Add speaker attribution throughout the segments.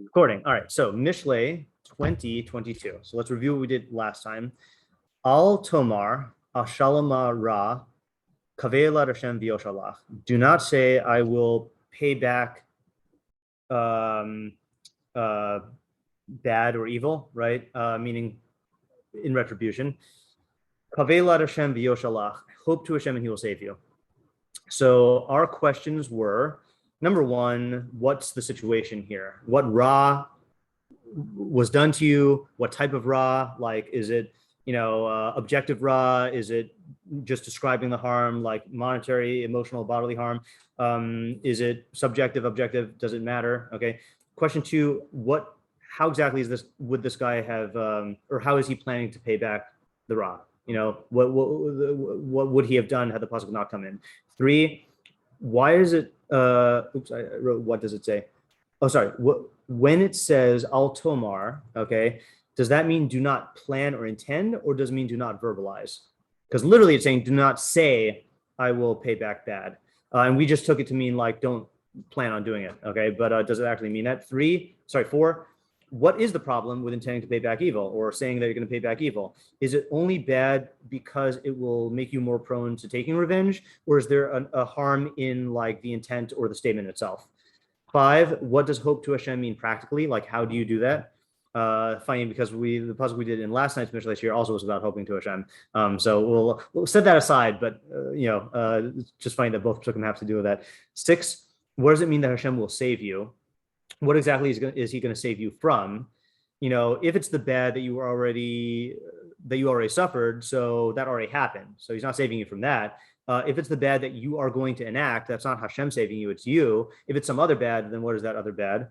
Speaker 1: Recording. All right. So Mishlei 2022. So let's review what we did last time. Al Tomar Ashalama Ra Kavela Hashem V'Yoshalach. Do not say I will pay back bad or evil, right? Meaning in retribution. Kavela Hashem V'Yoshalach. Hope to Hashem and He will save you. So our questions were, number one, what's the situation here? What Ra was done to you? What type of Ra? Like, is it, objective Ra? Is it just describing the harm, like monetary, emotional, bodily harm? Is it subjective, objective? Does it matter? Okay. Question two, how exactly would this guy have, or how is he planning to pay back the Ra? What would he have done had the pasuk not come in? Three, why is it, I wrote, what does it say? Oh, sorry. When it says al tomar, okay, does that mean do not plan or intend, or does it mean do not verbalize? Because literally it's saying do not say I will pay back bad. And we just took it to mean like don't plan on doing it, okay? But does it actually mean that? Four, what is the problem with intending to pay back evil or saying that you're going to pay back evil? Is it only bad because it will make you more prone to taking revenge, or is there a harm in like the intent or the statement itself? Five, what does hope to Hashem mean practically? Like, how do you do that? Funny because the puzzle we did in last night's Mishlei here also was about hoping to Hashem. So we'll set that aside, but it's just funny that both pasukim have to do with that. Six, what does it mean that Hashem will save you? What exactly is he going to save you from? If it's the bad that you already suffered, so that already happened. So he's not saving you from that. If it's the bad that you are going to enact, that's not Hashem saving you, it's you. If it's some other bad, then what is that other bad?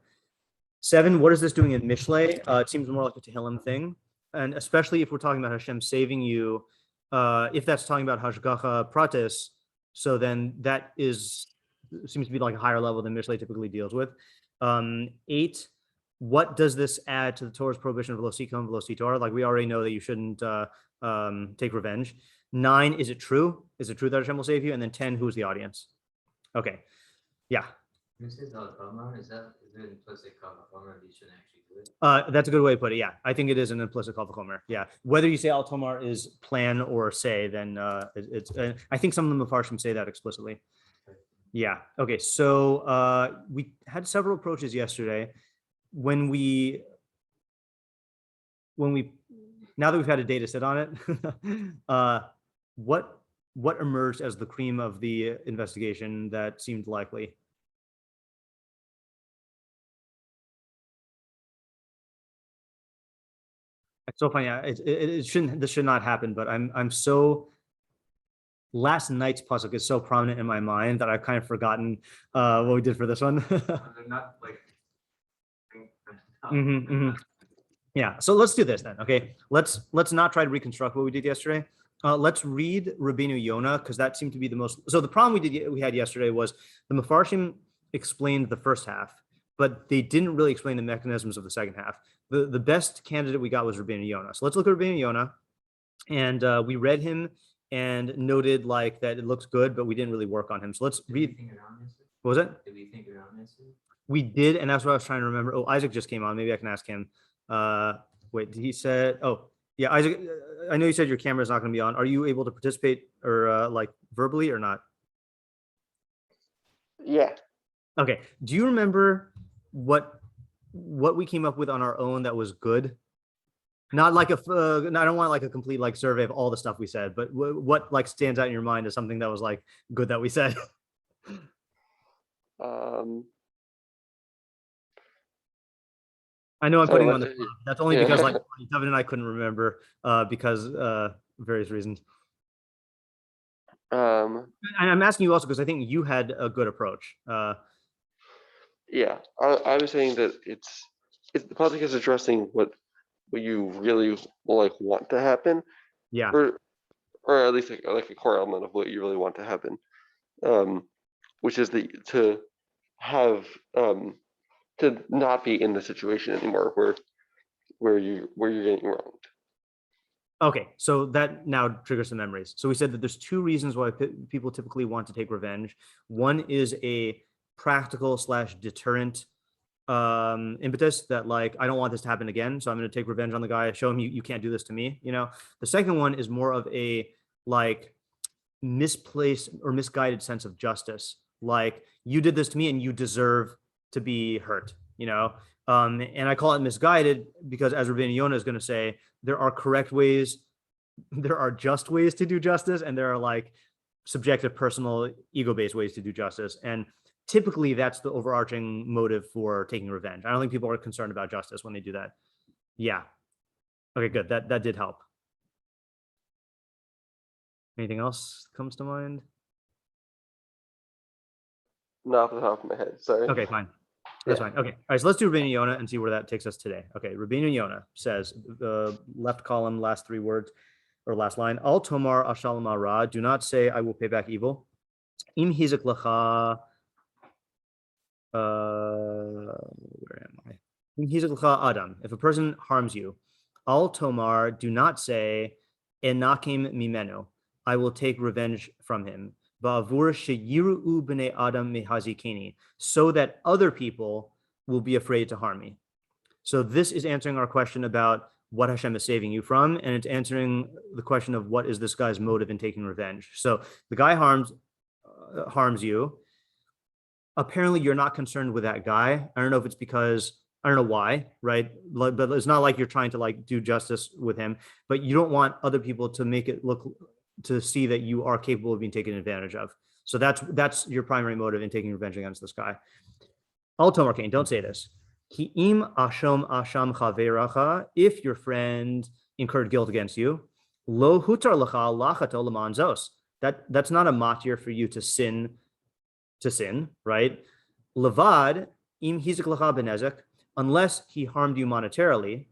Speaker 1: Seven, what is this doing in Mishlei? It seems more like a Tehillim thing. And especially if we're talking about Hashem saving you, if that's talking about Hashgacha Pratis, so then that seems to be like a higher level than Mishlei typically deals with. 8, what does this add to the Torah's prohibition of velosikom, velositor? Like we already know that you shouldn't take revenge. 9, is it true? Is it true that Hashem will save you? And then 10, who's the audience? Okay, yeah.
Speaker 2: Is there an implicit kavachomer that you shouldn't actually do it?
Speaker 1: That's a good way to put it. Yeah, I think it is an implicit kavachomer. Yeah, whether you say al tomar is plan or say, then it's. I think some of the Mefarshim say that explicitly. Yeah. Okay. So we had several approaches yesterday. When we now that we've had a data set on it, what emerged as the cream of the investigation that seemed likely? It's so funny. This should not happen, but I'm so. Last night's pasuk is so prominent in my mind that I've kind of forgotten what we did for this one.
Speaker 2: They're not like.
Speaker 1: Yeah. So let's do this then. Okay. Let's not try to reconstruct what we did yesterday. Let's read Rabbeinu Yonah, because that seemed to be the most. So the problem we had yesterday was the Mefarshim explained the first half, but they didn't really explain the mechanisms of the second half. The best candidate we got was Rabbeinu Yonah. So let's look at Rabbeinu Yonah, and we read him and noted like that it looks good, but we didn't really work on him. So let's read. What was it?
Speaker 2: Did we think around this?
Speaker 1: We did, and that's what I was trying to remember. Oh, Isaac just came on. Maybe I can ask him. Wait, he said, oh, yeah, Isaac, I know you said your camera is not going to be on. Are you able to participate or like verbally or not?
Speaker 3: Yeah.
Speaker 1: Okay. Do you remember what we came up with on our own that was good? Not like I don't want like a complete like survey of all the stuff we said, but what like stands out in your mind as something that was like good that we said? I know I'm putting on the spot. That's only because like Kevin and I couldn't remember because various reasons. And I'm asking you also because I think you had a good approach.
Speaker 3: Yeah, I was saying that it's the pasuk is addressing what you really like want to happen.
Speaker 1: Yeah.
Speaker 3: Or at least like a core element of what you really want to happen, which is to have to not be in the situation anymore where you're getting wronged.
Speaker 1: Okay, so that now triggers some memories. So we said that there's two reasons why people typically want to take revenge. One is a practical / deterrent impetus that like, I don't want this to happen again, so I'm going to take revenge on the guy, show him you can't do this to me. The second one is more of a like misplaced or misguided sense of justice. Like, you did this to me and you deserve to be hurt, and I call it misguided because, as Rabbinu Yonah is going to say, there are correct ways, there are just ways to do justice, and there are like subjective, personal, ego-based ways to do justice. And typically that's the overarching motive for taking revenge. I don't think people are concerned about justice when they do that. Yeah. Okay, good. That did help. Anything else comes to mind?
Speaker 3: Not off the top of my head. Sorry.
Speaker 1: Okay, fine. That's fine. Okay. All right. So let's do Ralbag Yonah and see where that takes us today. Okay. Ralbag Yonah says, the left column, last three words or last line. Al tomar ashalom ara. Do not say I will pay back evil. Im hizak lacha. Where am I? Im hizak lacha adam. If a person harms you, al tomar. Do not say enakim mimenu. I will take revenge from him. So that other people will be afraid to harm me. So this is answering our question about what Hashem is saving you from, and it's answering the question of what is this guy's motive in taking revenge. So the guy harms you. Apparently, you're not concerned with that guy. I don't know if it's because, I don't know why, right? But it's not like you're trying to like do justice with him, but you don't want other people to make it look, to see that you are capable of being taken advantage of. So that's your primary motive in taking revenge against this guy. Al tomar kain, don't say this. Ki im asham chaveracha, if your friend incurred guilt against you, lo hutar lacha lachato leman zos. That's not a matir for you to sin, right? Levad im hizik lacha benezek, unless he harmed you monetarily,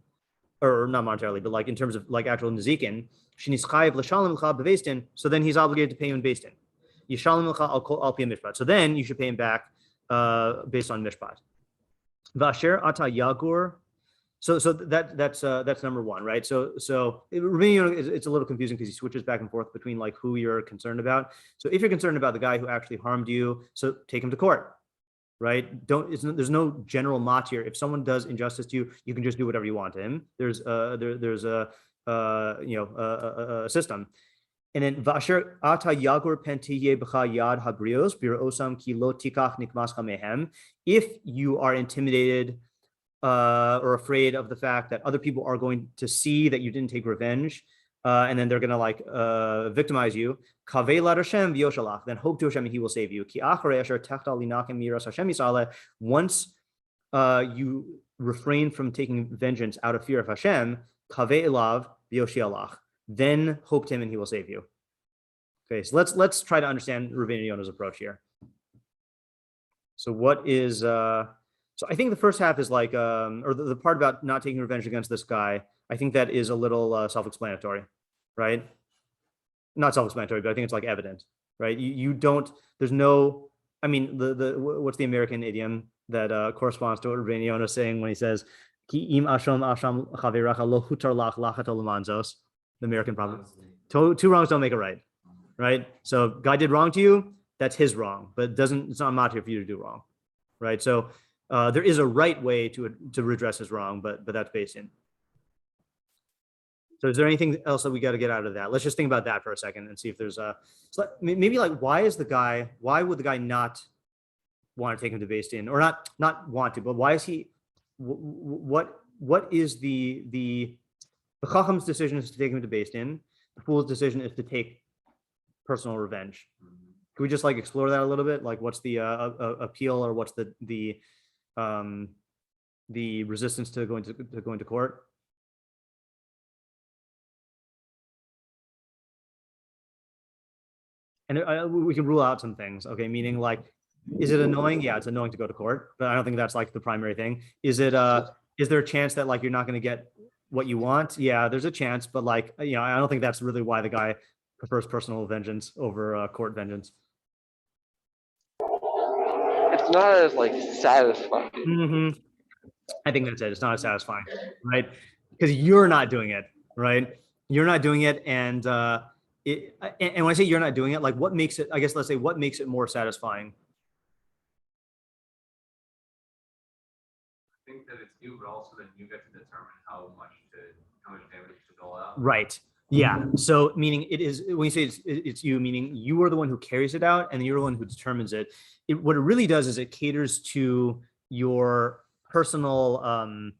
Speaker 1: or not monetarily, but like in terms of like actual nezikin, so then he's obligated to pay you in Beis Din. So then you should pay him back based on mishpat. Vasher ata yagur. So that's number one, right? So it's a little confusing because he switches back and forth between like who you're concerned about. So if you're concerned about the guy who actually harmed you, so take him to court, right? There's no general matir. If someone does injustice to you, you can just do whatever you want to him. There's a system. And then Vasher ata yagur pentiye b'cha yad habrios osam ki lo tikach nikmascha mehem. If you are intimidated or afraid of the fact that other people are going to see that you didn't take revenge, and then they're going to like victimize you, kaveh lad Hashem v'yoshalach, then hope to Hashem and He will save you. Ki acharei asher techtal linakim miras Hashem yisale. Once you refrain from taking vengeance out of fear of Hashem, kaveh elav v'yoshialach, then hope to Him and He will save you. Okay, so let's try to understand Ralbag Yonah's approach here. So what is so I think the first half is like or the part about not taking revenge against this guy, I think that is a little self-explanatory, right? Not self-explanatory, but I think it's like evident, right? You don't, there's no, I mean, what's the American idiom that corresponds to what Ralbag Yonah is saying when he says, Ki im asham chaveracha lo hutar lach lachato lemanzos, the American proverb. Two wrongs don't make a right, right? So guy did wrong to you, that's his wrong, but it's not matter for you to do wrong, right? So there is a right way to redress his wrong, but that's based in. So is there anything else that we got to get out of that? Let's just think about that for a second and see if there's maybe like, why would the guy not want to take him to Beis Din, or not want to, but why is he, what is the Chacham's decision is to take him to Beis Din. The fool's decision is to take personal revenge. Can we just like explore that a little bit? Like, what's the appeal, or what's the resistance to going to court? And we can rule out some things. Okay, meaning like, is it annoying? Yeah, it's annoying to go to court, but I don't think that's like the primary thing. Is there a chance that like you're not going to get what you want? Yeah, there's a chance, but like, I don't think that's really why the guy prefers personal vengeance over court vengeance.
Speaker 3: It's not as like satisfying.
Speaker 1: Mm-hmm. I think that's it. It's not as satisfying, right? Because you're not doing it, right? You're not doing it, and when I say you're not doing it, like what makes it? I guess let's say what makes it more satisfying.
Speaker 2: think that it's you, but also then you get to determine how much damage to dole out.
Speaker 1: Right. Yeah. So meaning it is when you say it's you, meaning you are the one who carries it out, and you're the one who determines it. What it really does is it caters to your personal.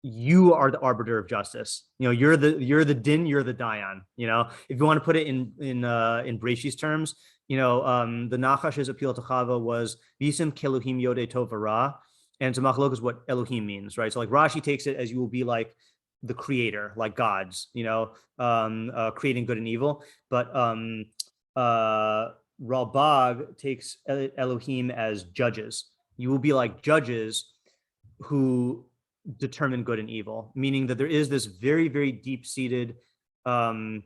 Speaker 1: You are the arbiter of justice. You're the din, you're the dayan. If you want to put it in Breishi's terms, the Nachash's appeal to Chava was Visim Keluhim Yode Tov V'Ra, and to Machlok is what Elohim means, right? So like Rashi takes it as you will be like the creator, like gods, creating good and evil. But Ralbag takes Elohim as judges. You will be like judges who determine good and evil, meaning that there is this very, very deep-seated part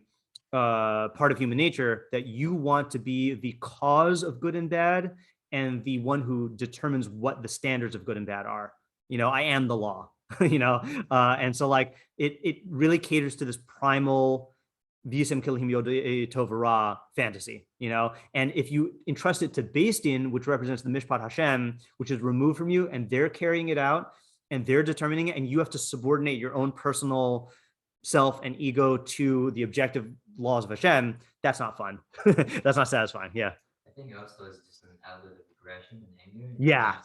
Speaker 1: of human nature that you want to be the cause of good and bad and the one who determines what the standards of good and bad are. I am the law. And so like it really caters to this primal V'yisem Kilhim Yodei Tov V'Ra fantasy, and if you entrust it to Beis Din, which represents the Mishpat Hashem, which is removed from you, and they're carrying it out and they're determining it, and you have to subordinate your own personal self and ego to the objective laws of Hashem, that's not fun. That's not satisfying. Yeah.
Speaker 2: I think also it's just an outlet of aggression and anger.
Speaker 1: Yeah.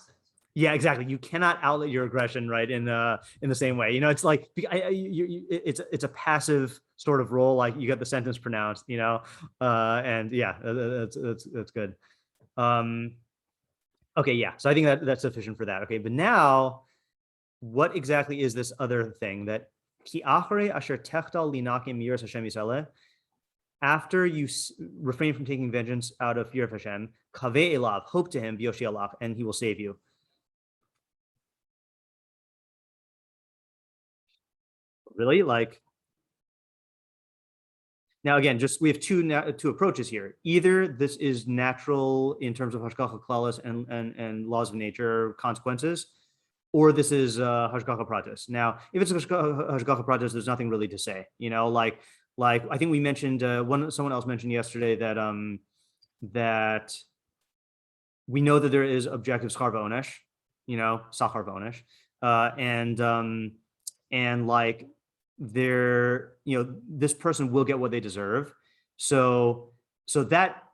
Speaker 1: Yeah, exactly. You cannot outlet your aggression, right? In the same way, it's like it's a passive sort of role. Like you get the sentence pronounced, and yeah, that's good. Okay, yeah. So I think that's sufficient for that. Okay, but now, what exactly is this other thing that ki acharei asher techtal linakim yiras Hashem yisrael? After you refrain from taking vengeance out of fear of Hashem, kaveh elav, hope to him, v'yoshi alach, and he will save you. Really? Like, now again, we have two approaches here. Either this is natural in terms of hashgacha klalos and laws of nature consequences, or this is hashgacha pratis. Now, if it's hashgacha pratis, there's nothing really to say. Like I think we mentioned someone else mentioned yesterday that that we know that there is objective schar v'onesh, sachar v'onesh, and like there, this person will get what they deserve. So that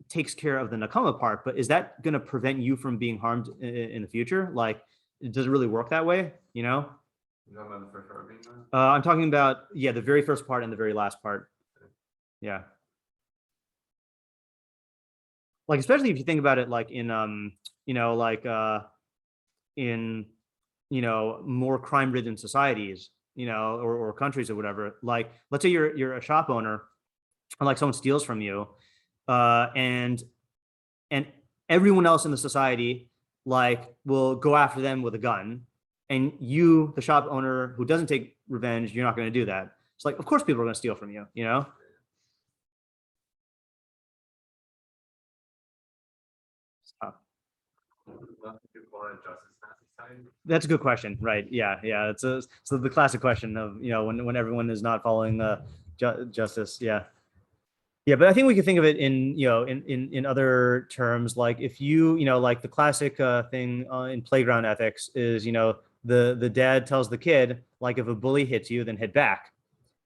Speaker 1: takes care of the nakama part, but is that going to prevent you from being harmed in the future? Like, does it really work that way?
Speaker 2: You know about the first part being done?
Speaker 1: I'm talking about, the very first part and the very last part. Yeah. Like, especially if you think about it, like in, in, more crime-ridden societies, or countries or whatever. Like, let's say you're a shop owner, and like someone steals from you, and everyone else in the society like will go after them with a gun, and you, the shop owner who doesn't take revenge, you're not going to do that. It's like, of course, people are going to steal from you. That's a good question, right? Yeah. So the classic question of when everyone is not following the justice. Yeah. But I think we could think of it in other terms, like if like the classic thing in playground ethics is the dad tells the kid, like, if a bully hits you, then hit back,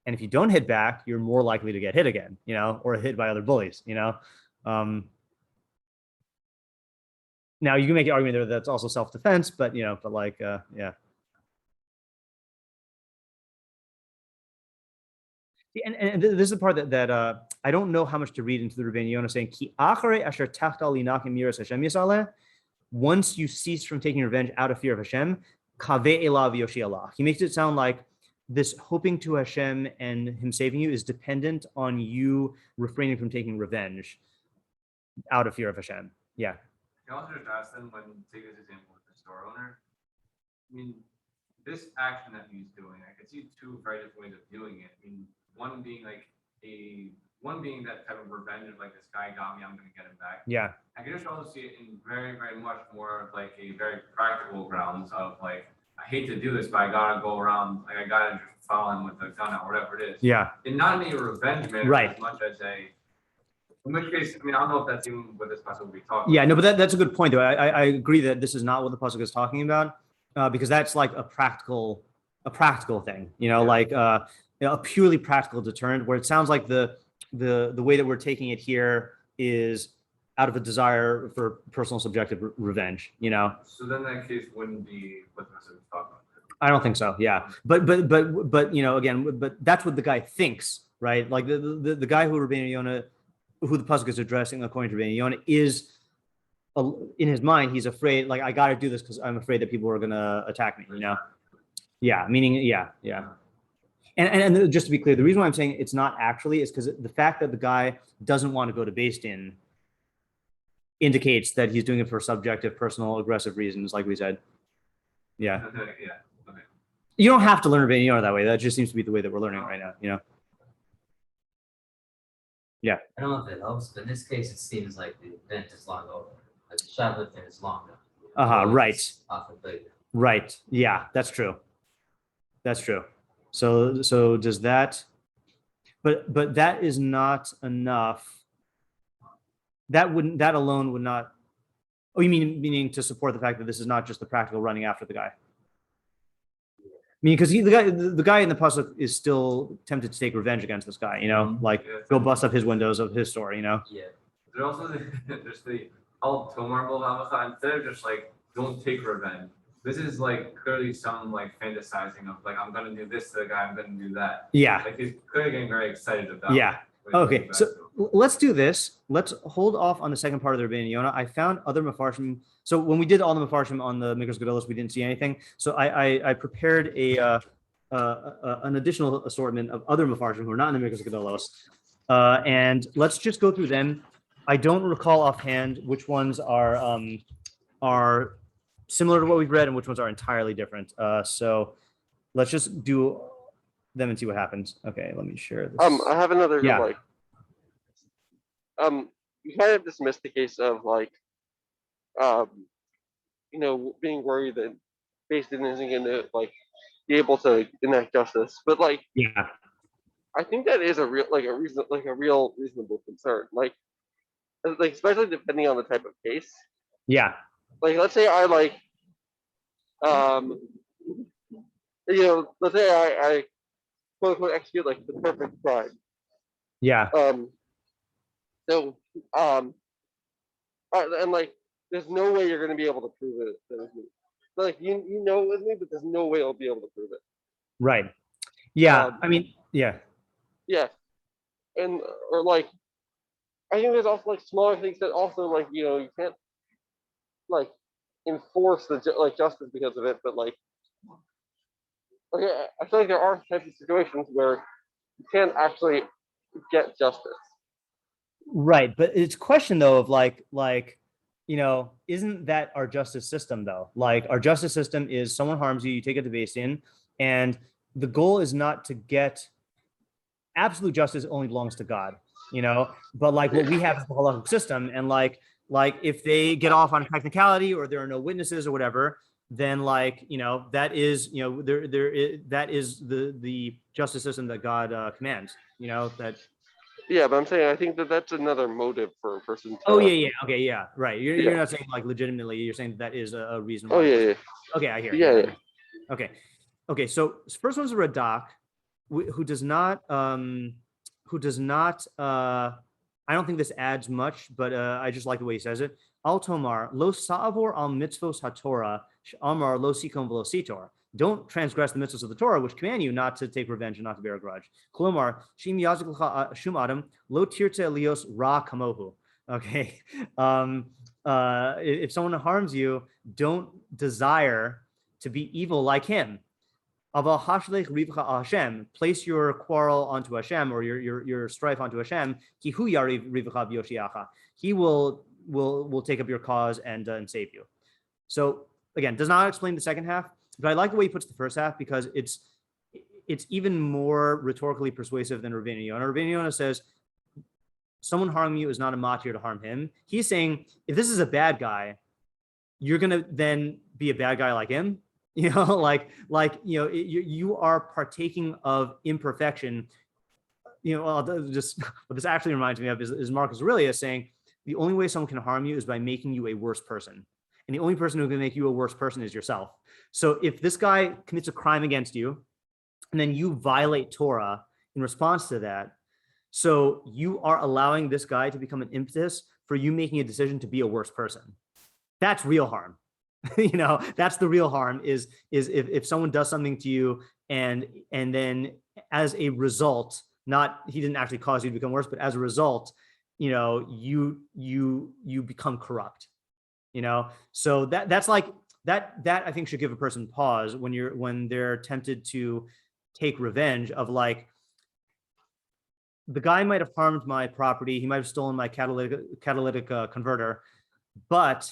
Speaker 1: and if you don't hit back, you're more likely to get hit again, or hit by other bullies. Now you can make the argument there that's also self-defense, but like yeah. And this is the part that I don't know how much to read into the Rabbinu Yonah saying ki acharei asher tachtal linakim yiras Hashem yisrael. Once you cease from taking revenge out of fear of Hashem, kaveh elav v'yoshi alach. He makes it sound like this hoping to Hashem and him saving you is dependent on you refraining from taking revenge out of fear of Hashem. Yeah.
Speaker 2: You can also just ask them, when take this example with the store owner. I mean, this action that he's doing, I could see two very different ways of doing it. I mean, one being that type of revenge of like, this guy got me, I'm gonna get him back.
Speaker 1: Yeah. I
Speaker 2: could just also see it in very, very much more of like a very practical grounds of like, I hate to do this, but I gotta go around, like I gotta just follow him with a gun or whatever it is.
Speaker 1: Yeah.
Speaker 2: And not in a revenge manner,
Speaker 1: right,
Speaker 2: as much as in which case, I mean, I don't know if that's even what this pasuk will be talking
Speaker 1: about.
Speaker 2: No,
Speaker 1: but that's a good point, though. I agree that this is not what the pasuk is talking about. because that's like a practical thing, like a purely practical deterrent. Where it sounds like the way that we're taking it here is out of a desire for personal subjective revenge.
Speaker 2: So then that case wouldn't be what the pasuk is talking about.
Speaker 1: I don't think so. Yeah, but again, but that's what the guy thinks, right? Like the guy who Rabbeinu Yonah, who the pasuk is addressing, according to Rabbeinu Yonah, is in his mind, he's afraid. Like, I got to do this because I'm afraid that people are gonna attack me. Yeah, meaning yeah. And just to be clear, the reason why I'm saying it's not actually is because the fact that the guy doesn't want to go to Beis Din indicates that he's doing it for subjective, personal, aggressive reasons, like we said. Yeah.
Speaker 2: Okay, yeah. Okay.
Speaker 1: You don't have to learn Ralbag that way. That just seems to be the way that we're learning right now. Yeah.
Speaker 4: I don't know if it helps, but in this case, it seems like the event is long over. Like the Shabbat thing is long enough.
Speaker 1: Right.
Speaker 4: Off of the
Speaker 1: Right. Yeah, that's true. So does that? But that is not enough. That alone would not. Oh, you meaning to support the fact that this is not just the practical running after the guy? I mean, because the guy in the pasuk is still tempted to take revenge against this guy. Like go bust up his windows of his store.
Speaker 4: Yeah.
Speaker 2: There's also there's the Al Tomar B'Lavacha, instead of just like don't take revenge. This is like clearly some like fantasizing of like I'm gonna do this to the guy, I'm gonna do that.
Speaker 1: Yeah.
Speaker 2: Like he's clearly getting very excited about.
Speaker 1: Yeah. Okay, so let's do this. Let's hold off on the second part of the Rabbeinu Yonah. I found other mafarshim. So when we did all the mafarshim on the Mikros Gedolos, we didn't see anything. So I prepared an additional assortment of other mafarshim who are not in the Mikros Gedolos, and let's just go through them. I don't recall offhand which ones are similar to what we've read and which ones are entirely different. So let's just do them and see what happens. Okay, let me share this.
Speaker 3: I have another
Speaker 1: Yeah.
Speaker 3: like you kind of dismissed the case of like being worried that Beis Din isn't gonna like be able to enact justice. But like
Speaker 1: Yeah.
Speaker 3: I think that is a real reasonable concern. Like especially depending on the type of case.
Speaker 1: Yeah.
Speaker 3: Like let's say I like let's say I quote unquote execute like the perfect crime.
Speaker 1: Yeah.
Speaker 3: And like there's no way you're gonna be able to prove it was me. Like you know it was me, but there's no way I'll be able to prove it.
Speaker 1: Right. Yeah. I mean, yeah.
Speaker 3: Yeah. And or like I think there's also like smaller things that also like you can't like enforce the justice because of it, but like okay, I feel like there are types of situations where you can't actually get justice.
Speaker 1: Right. But it's a question though of like, isn't that our justice system though? Like our justice system is someone harms you, you take it to Beis Din, and the goal is not to get absolute justice only belongs to God, but like what we have is the halachic system. And like if they get off on a technicality or there are no witnesses or whatever, then that is that is the justice system that God commands. That.
Speaker 3: Yeah, but I'm saying I think that's another motive for a person. To,
Speaker 1: okay, yeah, right. You're not saying like legitimately. You're saying that is a reason.
Speaker 3: Oh yeah.
Speaker 1: Okay, I hear.
Speaker 3: Yeah.
Speaker 1: Okay. So first one's a Radak, who does not. I don't think this adds much, but I just like the way he says it. Al Tomar lo sa'avor al mitzvos haTorah amar lo sikom v'lo sitor. Don't transgress the mitzvahs of the Torah, which command you not to take revenge and not to bear a grudge. Kolomar shim yazik l'cha shum adam lo tirtze elios ra kamohu. Okay. If someone harms you, don't desire to be evil like him. Aval hashlech rivcha Hashem. Place your quarrel onto Hashem or your strife onto Hashem. Ki hu yariv rivcha v'yoshiacha. He will take up your cause and save you. So again, does not explain the second half. But I like the way he puts the first half because it's even more rhetorically persuasive than Ralbag. Ralbag says, someone harming you is not a matir to harm him. He's saying, if this is a bad guy, you're going to then be a bad guy like him. You are partaking of imperfection. What this actually reminds me of is Marcus Aurelius saying, the only way someone can harm you is by making you a worse person. And the only person who can make you a worse person is yourself. So if this guy commits a crime against you, and then you violate Torah in response to that, so you are allowing this guy to become an impetus for you making a decision to be a worse person. That's real harm. That's the real harm is if someone does something to you and then as a result, he didn't actually cause you to become worse, but as a result, you become corrupt. So that's like that I think should give a person pause when they're tempted to take revenge of like, the guy might have harmed my property, he might have stolen my catalytic converter, but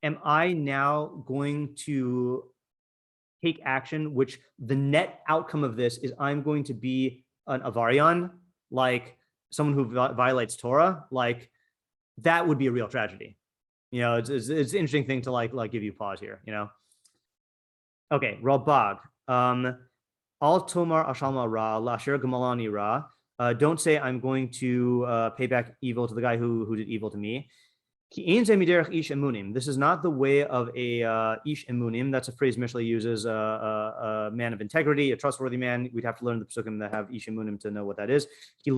Speaker 1: am I now going to take action, which the net outcome of this is I'm going to be an avarian, like someone who violates Torah? Like that would be a real tragedy. It's an interesting thing to like give you pause here, Okay, Ralbag. Al tomar ashalma ra lasher gamalani ra. Don't say I'm going to pay back evil to the guy who did evil to me. This is not the way of a ish emunim. That's a phrase Mishlei uses, a man of integrity, a trustworthy man. We'd have to learn the pasukim that have ish emunim to know what that is. He does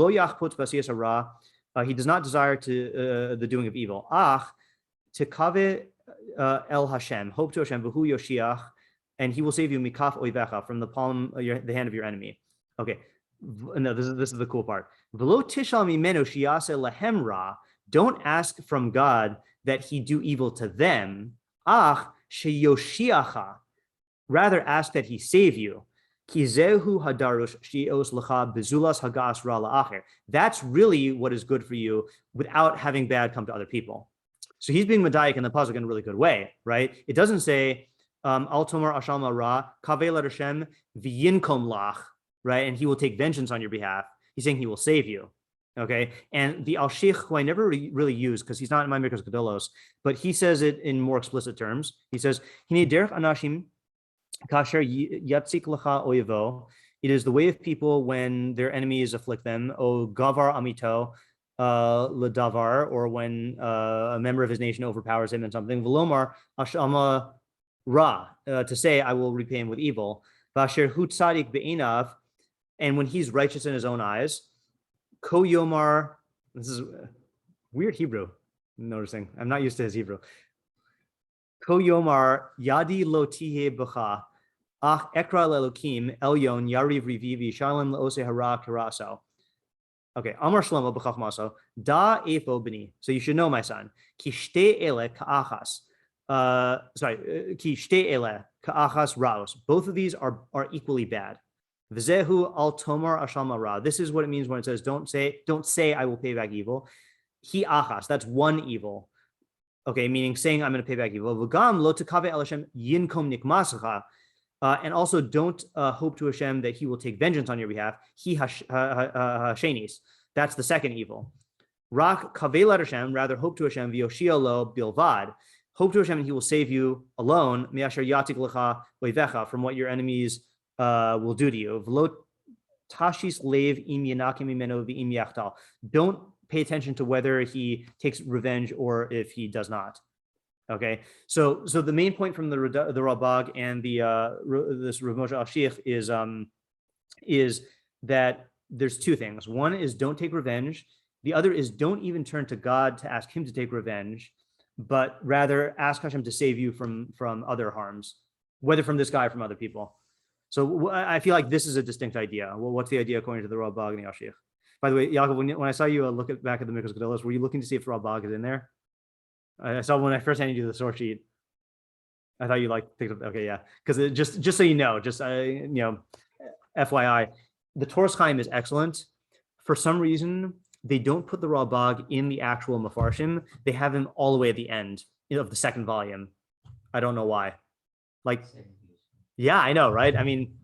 Speaker 1: not desire to the doing of evil. Tekave el Hashem, hope to Hashem, v'hu yoshiach, and he will save you mikaf oivecha, from the palm, the hand of your enemy. Okay, no, this is the cool part. V'lo tishal mimenu shiyase lahem ra. Don't ask from God that he do evil to them. Sheyoshiacha. Rather ask that he save you. Kizehu hadarush shios lecha bezulas hagas ra la'acher. That's really what is good for you without having bad come to other people. So he's being medayik in the pasuk in a really good way, right? It doesn't say al tomar ashalma ra kaveh Hashem v'yinkom lach, right? And he will take vengeance on your behalf. He's saying he will save you. Okay, and the Alsheikh, who I never really use because he's not in my Mikros Gedolos, but he says it in more explicit terms. He says, "Hine derech anashim kasher yatzik lecha oyevo." It is the way of people when their enemies afflict them. O gavar amito ledavar, or when a member of his nation overpowers him in something. Velomar ashama ra, to say, "I will repay him with evil." Vasher hu tzadik be'inav, and when he's righteous in his own eyes. Ko Yomar, this is weird Hebrew, I'm noticing. I'm not used to his Hebrew. Ko Yomar, Yadi lo tihe b'cha, ach ekra lelokim, elyon, yariv rivivi, shalom leose hara karaso. Okay, Amar Shlomo b'chachmaso, da efo b'ni. So you should know, my son. Ki shte ele ka'achas. Ki shte ele ka'achas raos. Both of these are equally bad. V'zehu al tomar ashalma ra. This is what it means when it says, don't say I will pay back evil. Hi achas, that's one evil. Okay, meaning saying I'm going to pay back evil. V'gam lo tekave el Hashem yinkom nikmasacha. And also don't hope to Hashem that he will take vengeance on your behalf. Hi hashenis. That's the second evil. Rak kaveh Hashem, rather hope to Hashem v'yoshia lo bilvad. Hope to Hashem and he will save you alone. Me'asher yatik lecha oivecha, from what your enemies will do to you. Don't pay attention to whether he takes revenge or if he does not. Okay, so the main point from the Ralbag and this Rav Moshe Alsheikh is that there's two things. One is don't take revenge. The other is don't even turn to God to ask him to take revenge, but rather ask Hashem to save you from other harms, whether from this guy or from other people. So I feel like this is a distinct idea. Well, what's the idea according to the Ralbag and the Alsheikh? By the way, Yaakov, when I saw you look back at the Mikros Gedolos, were you looking to see if Ralbag is in there? I saw when I first handed you the source sheet. I thought you picked up. Okay, yeah. Because just so you know, FYI, the Torah Chaim is excellent. For some reason, they don't put the Ralbag in the actual Mefarshim. They have him all the way at the end of the second volume. I don't know why. Yeah, I know, right? I mean,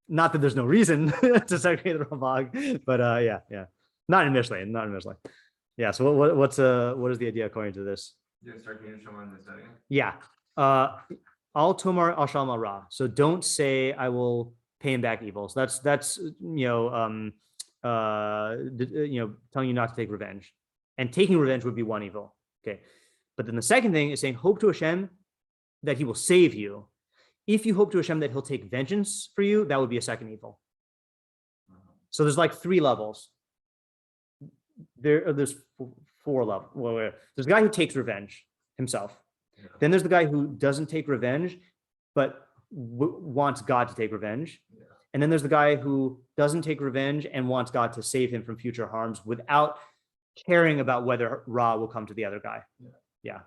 Speaker 1: not that there's no reason to segregate the Ralbag, but yeah. Not in Mishlei. Yeah. So what is the idea according to this?
Speaker 2: Yeah, start can you show in the setting?
Speaker 1: Yeah. Al tomar ashalma ra. So don't say I will pay him back evil. So that's telling you not to take revenge, and taking revenge would be one evil. Okay. But then the second thing is saying, hope to Hashem that he will save you. If you hope to Hashem that he'll take vengeance for you, that would be a second evil. So there's like 3 levels. There's 4 levels. Well, there's the guy who takes revenge himself.
Speaker 2: Yeah.
Speaker 1: Then there's the guy who doesn't take revenge, but wants God to take revenge.
Speaker 2: Yeah.
Speaker 1: And then there's the guy who doesn't take revenge and wants God to save him from future harms without caring about whether Ra will come to the other guy. Yeah.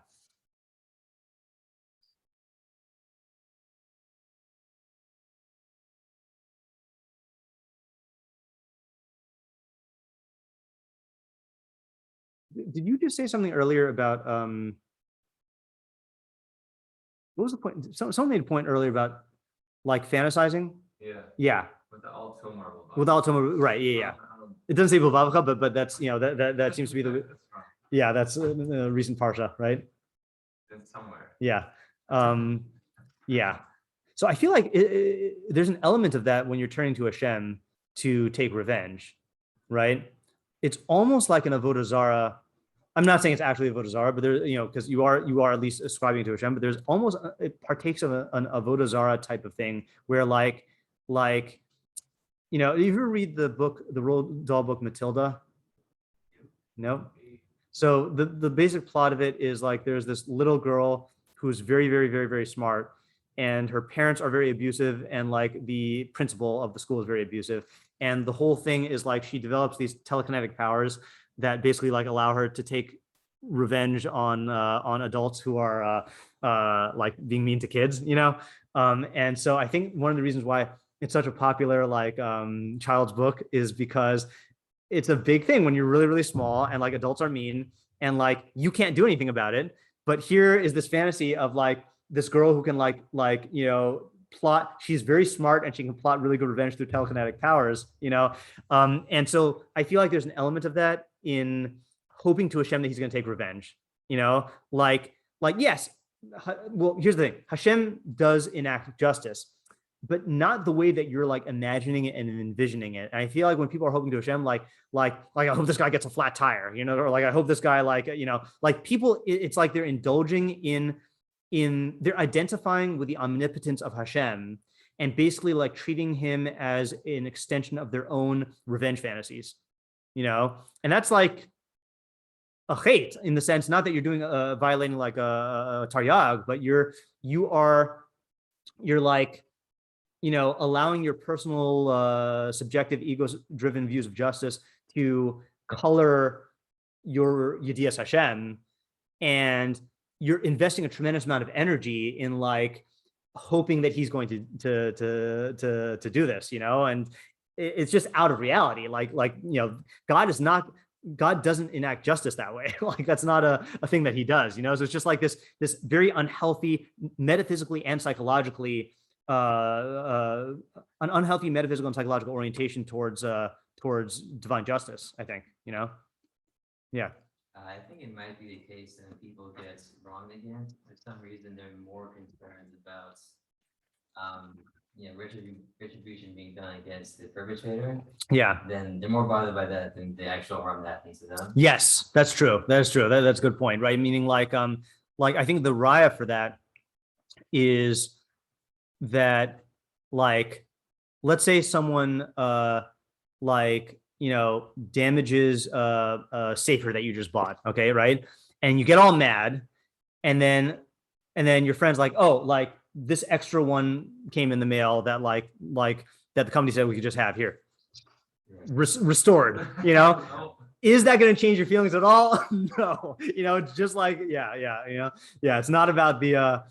Speaker 1: Did you just say something earlier about what was the point? Someone made a point earlier about like fantasizing.
Speaker 2: Yeah.
Speaker 1: Yeah.
Speaker 2: With the Al Tomar.
Speaker 1: With Al Tomar, right? Yeah. It doesn't say Bavavcha, but that's that seems to be the that's a recent parsha, right?
Speaker 2: It's somewhere.
Speaker 1: Yeah. Yeah. So I feel like there's an element of that when you're turning to Hashem to take revenge, right? It's almost like an avodah zarah. I'm not saying it's actually avodah zarah, but there's, because you are at least ascribing to Hashem, but there's almost, it partakes of an avodah zarah type of thing where like, if you ever read the book, the Roald Dahl book, Matilda? No? So the basic plot of it is like, there's this little girl who's very, very, very, very smart, and her parents are very abusive, and like the principal of the school is very abusive. And the whole thing is like, she develops these telekinetic powers that basically like allow her to take revenge on adults who are like being mean to kids, and so I think one of the reasons why it's such a popular like child's book is because it's a big thing when you're really, really small and like adults are mean and like you can't do anything about it. But here is this fantasy of like this girl who can plot. She's very smart and she can plot really good revenge through telekinetic powers, and so I feel like there's an element of that in hoping to Hashem that he's going to take revenge, like yes. Well, here's the thing. Hashem does enact justice, but not the way that you're like imagining it and envisioning it. And I feel like when people are hoping to Hashem, like I hope this guy gets a flat tire, or like I hope this guy like people, it's like they're indulging they're identifying with the omnipotence of Hashem and basically like treating him as an extension of their own revenge fantasies, and that's like a hate in the sense, not that you're doing violating like a taryag, but you're like, allowing your personal subjective ego-driven views of justice to color your Yedias Hashem, and you're investing a tremendous amount of energy in like hoping that he's going to do this, and it's just out of reality. God doesn't enact justice that way. Like that's not a thing that he does, So it's just like this very unhealthy, metaphysically and psychologically, an unhealthy metaphysical and psychological orientation towards divine justice, I think, Yeah.
Speaker 4: I think it might be the case that people get wronged again. For some reason, they're more concerned about, retribution being done against the perpetrator.
Speaker 1: Yeah.
Speaker 4: Then they're more bothered by that than the actual harm that happens to them.
Speaker 1: Yes, that's true. That's true. That's a good point, right? Meaning like I think the raya for that is that like, let's say someone damages a safer that you just bought, okay, right? And you get all mad, and then your friend's like, oh, like this extra one came in the mail that like that the company said we could just have here, restored, Is that going to change your feelings at all? No, it's just like, it's not about the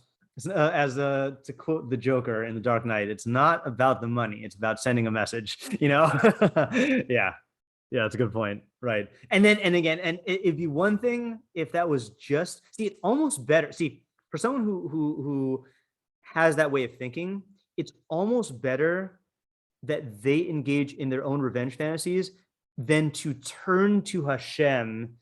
Speaker 1: to quote the Joker in The Dark Knight, it's not about the money, it's about sending a message, Yeah, it's a good point, right? And it'd be one thing if that was just, it's almost better. See, for someone who has that way of thinking, it's almost better that they engage in their own revenge fantasies than to turn to Hashem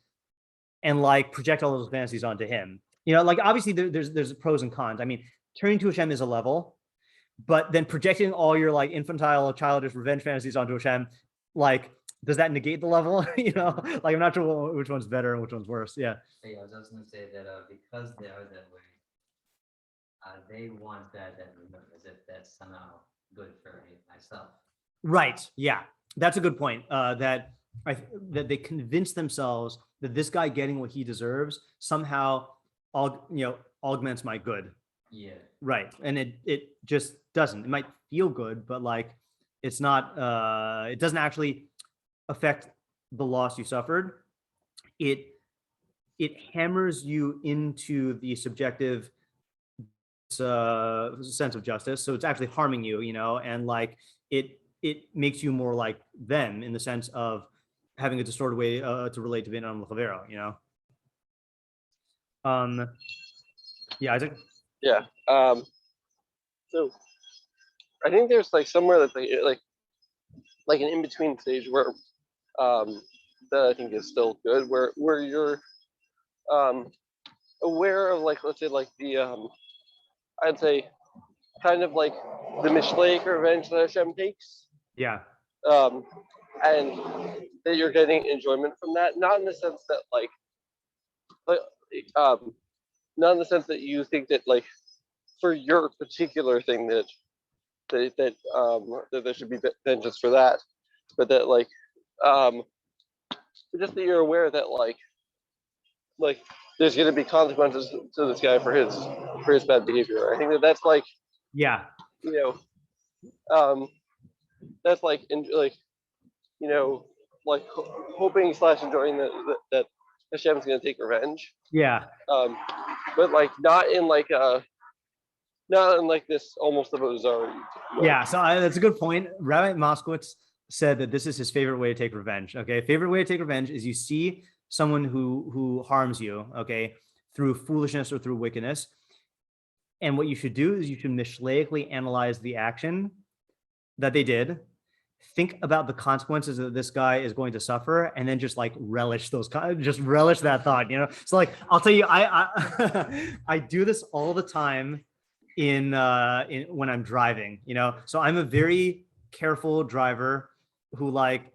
Speaker 1: and like project all those fantasies onto him. Like obviously there's pros and cons. I mean, turning to Hashem is a level, but then projecting all your like infantile, childish revenge fantasies onto Hashem, like does that negate the level? Like I'm not sure which one's better and which one's worse. Yeah.
Speaker 4: Hey, I was just gonna say that because they are that way, they want that as if that's somehow good for myself.
Speaker 1: Right. Yeah. That's a good point. That they convince themselves that this guy getting what he deserves somehow augments my good.
Speaker 4: Yeah.
Speaker 1: Right. And it just doesn't. It might feel good, but like it's not it doesn't actually affect the loss you suffered. It hammers you into the subjective sense of justice. So it's actually harming you, and like it makes you more like them in the sense of having a distorted way to relate to being on Chavero, Yeah, Isaac.
Speaker 3: Yeah. So I think there's like somewhere that they like an in-between stage where that I think is still good, where you're aware of like, let's say like the I'd say kind of like the Mishlei revenge that Hashem takes.
Speaker 1: Yeah.
Speaker 3: And that you're getting enjoyment from that, not in the sense that not in the sense that you think that like for your particular thing that there should be vengeance for that, but that like just that you're aware that like there's going to be consequences to this guy for his bad behavior. I think that's like,
Speaker 1: yeah,
Speaker 3: that's like like hoping / enjoying that Hashem's going to take revenge.
Speaker 1: Yeah.
Speaker 3: But like not in this almost a bizarre way.
Speaker 1: Yeah. So that's a good point. Rabbi Moskowitz said that this is his favorite way to take revenge. Okay. Favorite way to take revenge is you see someone who harms you, okay, through foolishness or through wickedness. And what you should do is you should mishleically analyze the action that they did, think about the consequences that this guy is going to suffer, and then just like relish that thought, So like, I'll tell you, I do this all the time in when I'm driving, So I'm a very careful driver who like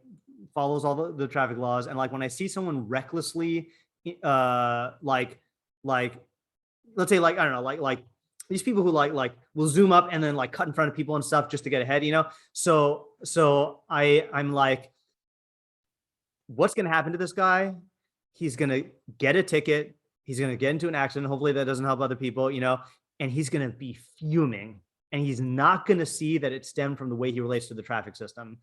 Speaker 1: follows all the traffic laws. And like when I see someone recklessly, like let's say like, I don't know, like these people who like will zoom up and then like cut in front of people and stuff just to get ahead, So I'm like, what's going to happen to this guy? He's going to get a ticket. He's going to get into an accident. Hopefully that doesn't help other people, and he's going to be fuming. And he's not going to see that it stemmed from the way he relates to the traffic system,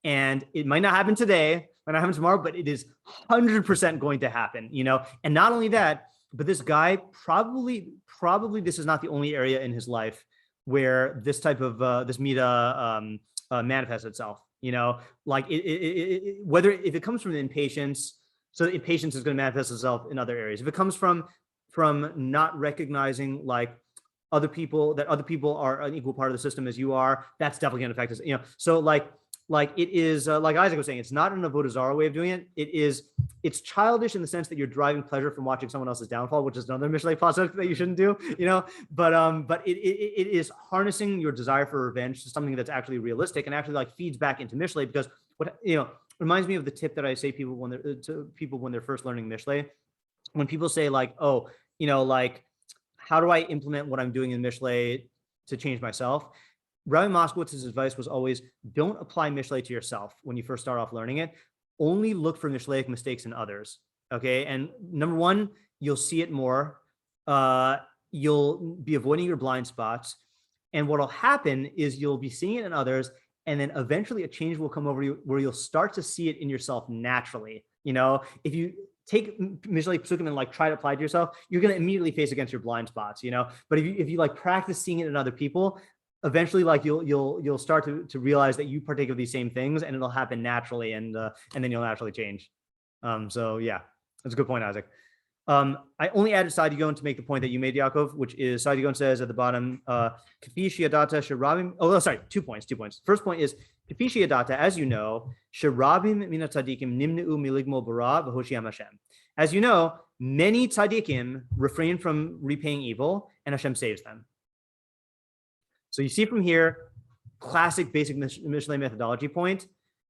Speaker 1: and it might not happen today, might not happen tomorrow, but it is 100% going to happen, and not only that, but this guy probably this is not the only area in his life where this type of this mida manifests itself, like whether if it comes from impatience, so impatience is going to manifest itself in other areas. If it comes from not recognizing like other people are an equal part of the system as you are, that's definitely going to affect us, So like it is like Isaac was saying, it's not an avodah zarah way of doing it. It's childish in the sense that you're deriving pleasure from watching someone else's downfall, which is another Mishlei pasuk that you shouldn't do, But it is harnessing your desire for revenge to something that's actually realistic and actually like feeds back into Mishlei, because what reminds me of the tip that I say people when they're first learning Mishlei. When people say like, oh, like how do I implement what I'm doing in Mishlei to change myself? Rabbi Moskowitz's advice was always, don't apply Mishlei to yourself when you first start off learning it. Only look for Mishleic mistakes in others. Okay. And number one, you'll see it more. You'll be avoiding your blind spots. And what'll happen is you'll be seeing it in others. And then eventually a change will come over you where you'll start to see it in yourself naturally. If you take Mishlei pasukim and like try to apply it to yourself, you're going to immediately face against your blind spots, But if you like practice seeing it in other people, eventually like you'll start to realize that you partake of these same things, and it'll happen naturally, and then you'll naturally change. So yeah, that's a good point, Isaac. I only added Side Yagon to make the point that you made, Yaakov, which is Side Yagon says at the bottom, Kafi Shiadata Sharabim. Oh, sorry, 2 points. First point is Kafi Shiadata, as you know, Sharabim mina tzadikim nimnu miligmo bara v'hoshiam Hashem. As you know, many tzadikim refrain from repaying evil, and Hashem saves them. So you see from here, classic basic Mishlei methodology point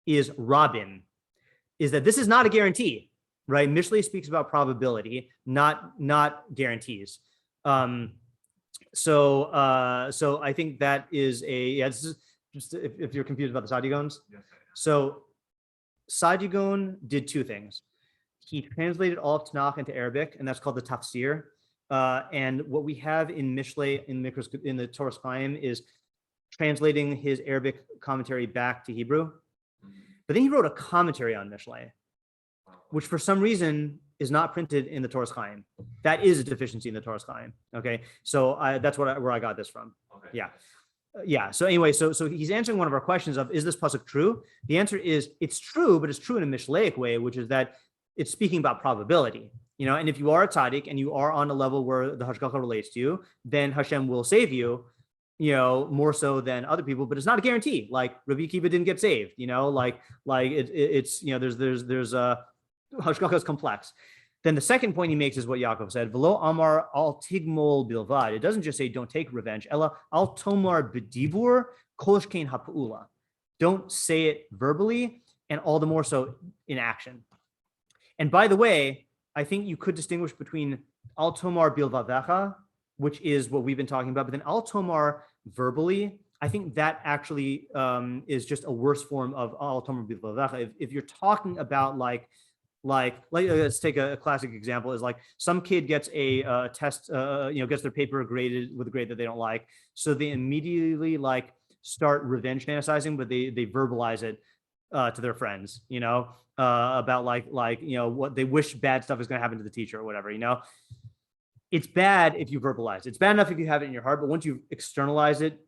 Speaker 1: is Rabin. is that this is not a guarantee, right? Mishlei speaks about probability, not guarantees. So I think that is this is just if you're confused about the Sadigones.
Speaker 2: Yes,
Speaker 1: So Sadigon did two things. He translated all of Tanakh into Arabic, and that's called the tafsir. And what we have in Mishlei, in the Torah Chaim, is translating his Arabic commentary back to Hebrew. But then he wrote a commentary on Mishlei, which for some reason is not printed in the Torah Chaim. That is a deficiency in the Torah Chaim. Okay, so that's where I got this from.
Speaker 2: Okay.
Speaker 1: Yeah. So anyway, so he's answering one of our questions of, is this pasuk true? The answer is it's true, but it's true in a Mishleic way, which is that it's speaking about probability. And if you are a tzaddik and you are on a level where the hashgacha relates to you, then Hashem will save you, more so than other people, but it's not a guarantee. Like Rabbi Akiva didn't get saved, it's there's hashgacha is complex. Then the second point he makes is what Yaakov said, V'lo amar al tigmol bilvad. It doesn't just say don't take revenge. Ella al tomar b'dibur kol shkein ha'pa'ula. Don't say it verbally, and all the more so in action. And by the way, I think you could distinguish between al tomar bilvadecha, which is what we've been talking about, but then al tomar verbally, I think that actually is just a worse form of al tomar bilvadecha. If you're talking about like let's take a classic example, is like some kid gets a test, gets their paper graded with a grade that they don't like, so they immediately start revenge fantasizing, but they verbalize it to their friends, about what they wish bad stuff is going to happen to the teacher or whatever. It's bad if you verbalize it. It's bad enough if you have it in your heart, but once you externalize it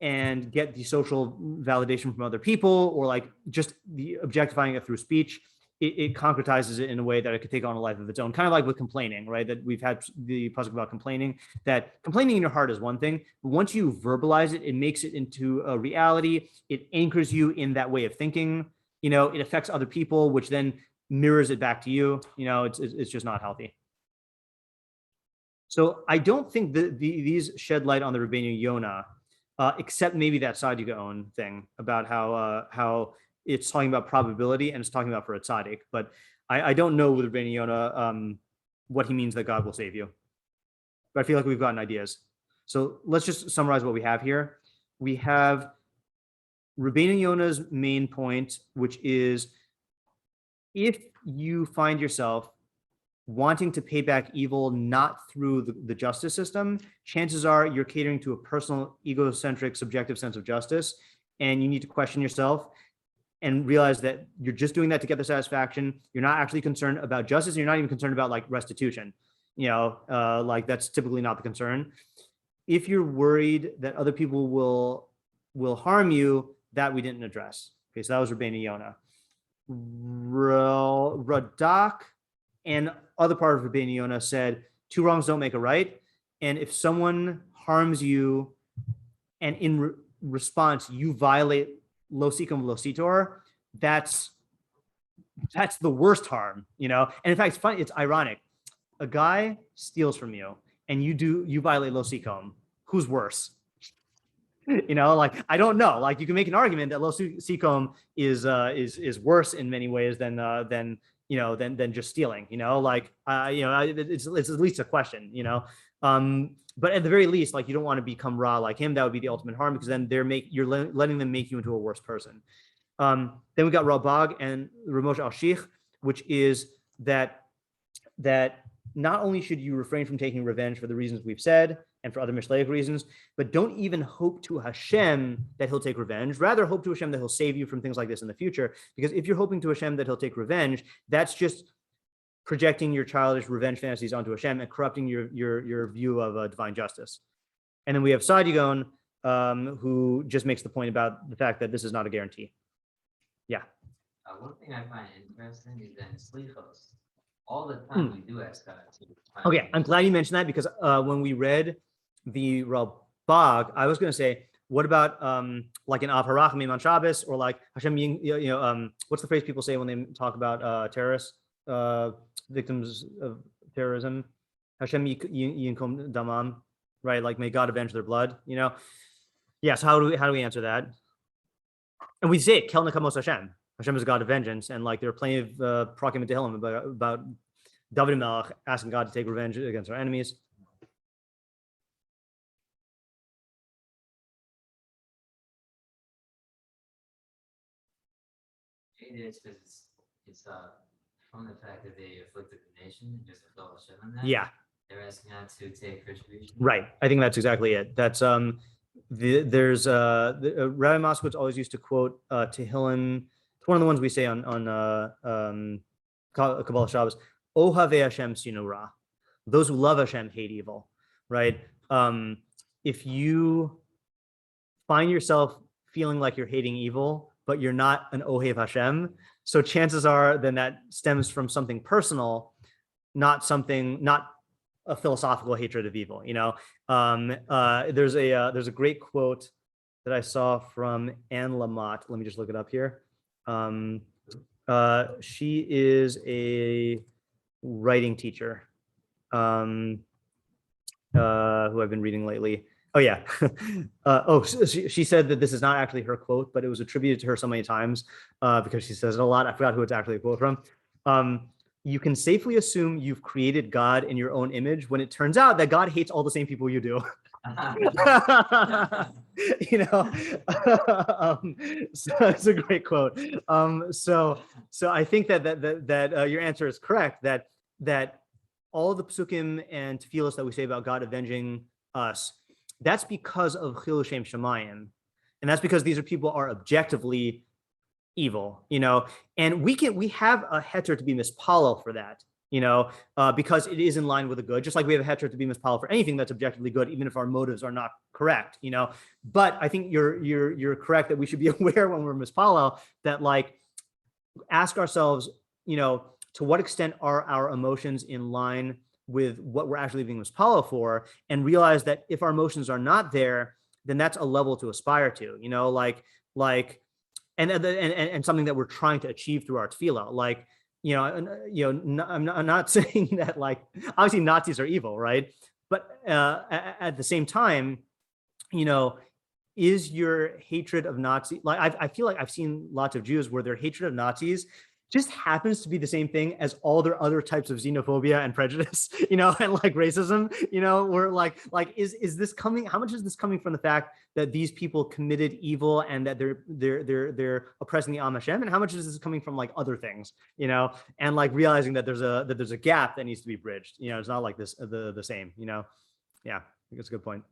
Speaker 1: and get the social validation from other people, or just the objectifying it through speech, it concretizes it in a way that it could take on a life of its own, kind of like with complaining, right? That we've had the pasuk about complaining, that complaining in your heart is one thing, but once you verbalize it, it makes it into a reality. It anchors you in that way of thinking. It affects other people, which then mirrors it back to you. It's just not healthy. So I don't think that these shed light on the Rabbeinu Yonah, except maybe that Sadigon thing about how it's talking about probability and it's talking about for a tzaddik, but I don't know with Ralbag Yona what he means that God will save you. But I feel like we've gotten ideas. So let's just summarize what we have here. We have Ralbag Yona's main point, which is if you find yourself wanting to pay back evil not through the justice system, chances are you're catering to a personal, egocentric, subjective sense of justice, and you need to question yourself and realize that you're just doing that to get the satisfaction. You're not actually concerned about justice, and you're not even concerned about restitution. That's typically not the concern. If you're worried that other people will harm you, that we didn't address. Okay, so that was Ralbag Yonah. Radak and other part of Ralbag Yonah said, 2 wrongs don't make a right. And if someone harms you and in response you violate lo sikum lo sitor, that's the worst harm, And in fact, it's funny, it's ironic. A guy steals from you and you violate lo sikum. Who's worse? I don't know. You can make an argument that lo sikum is worse in many ways than just stealing. It's at least a question. But at the very least, you don't want to become Ra like him. That would be the ultimate harm, because then you're letting them make you into a worse person. Then we got Ralbag and Moshe Alsheikh, which is that not only should you refrain from taking revenge for the reasons we've said and for other Mishleic reasons, but don't even hope to Hashem that he'll take revenge. Rather, hope to Hashem that he'll save you from things like this in the future. Because if you're hoping to Hashem that he'll take revenge, that's just projecting your childish revenge fantasies onto Hashem and corrupting your view of divine justice. And then we have Sadigon, who just makes the point about the fact that this is not a guarantee. Yeah.
Speaker 4: One thing I find interesting is that in Slichos, all the time we do ask God to.
Speaker 1: Okay, I'm glad you mentioned that, because when we read the Ralbag, I was going to say, what about like in Av Harachamim on Shabbos, or like Hashem, what's the phrase people say when they talk about terrorists, victims of terrorism? Hashem yinkom damam, right? Like, may God avenge their blood. Yes. How do we answer that? And we say Kel Nekamos Hashem. Hashem is a God of vengeance, and like there are plenty of Prakim and Tehillim about David Melech asking God to take revenge against our enemies.
Speaker 4: Maybe it's because it's from the fact that they afflicted the nation and just a fellowship on that.
Speaker 1: Yeah,
Speaker 4: They're asking God to take retribution.
Speaker 1: right. I think that's exactly it. That's there's Rabbi Moskowitz always used to quote Tehillim. It's one of the ones we say on Kabbalah Shabbos. Ohave Hashem sinu ra. Those who love Hashem hate evil, right? If you find yourself feeling like you're hating evil, but you're not an Ohev Hashem, so chances are then that stems from something personal, not a philosophical hatred of evil. You know, there's a great quote that I saw from Anne Lamott. Let me just look it up here. She is a writing teacher who I've been reading lately. Oh yeah. She said that this is not actually her quote, but it was attributed to her so many times because she says it a lot. I forgot who it's actually a quote from. You can safely assume you've created God in your own image when it turns out that God hates all the same people you do. You know, so it's a great quote. So I think that your answer is correct. That all the pasukim and tefillos that we say about God avenging us, that's because of Chilul Shem Shemayim, and that's because these are people are objectively evil, you know, and we have a heter to be mispalel for that, you know, because it is in line with the good, just like we have a heter to be mispalel for anything that's objectively good, even if our motives are not correct, you know. But I think you're correct that we should be aware when we're mispalel that, like, ask ourselves, you know, to what extent are our emotions in line with what we're actually being mispalel for, and realize that if our emotions are not there, then that's a level to aspire to, you know, and something that we're trying to achieve through our tefillah. Like, I'm not saying that, like, obviously Nazis are evil, right? But at the same time, you know, is your hatred of Nazi, like, I feel like I've seen lots of Jews where their hatred of Nazis just happens to be the same thing as all their other types of xenophobia and prejudice, you know, and like racism, you know, we're like, is this coming, how much is this coming from the fact that these people committed evil and that they're oppressing the Am Hashem, and how much is this coming from like other things, you know, and like realizing that there's a gap that needs to be bridged, you know, it's not like this, the same, you know. Yeah, I think that's a good point.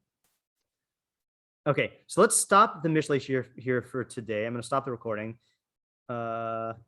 Speaker 1: Okay, so let's stop the Mishlei here for today. I'm going to stop the recording.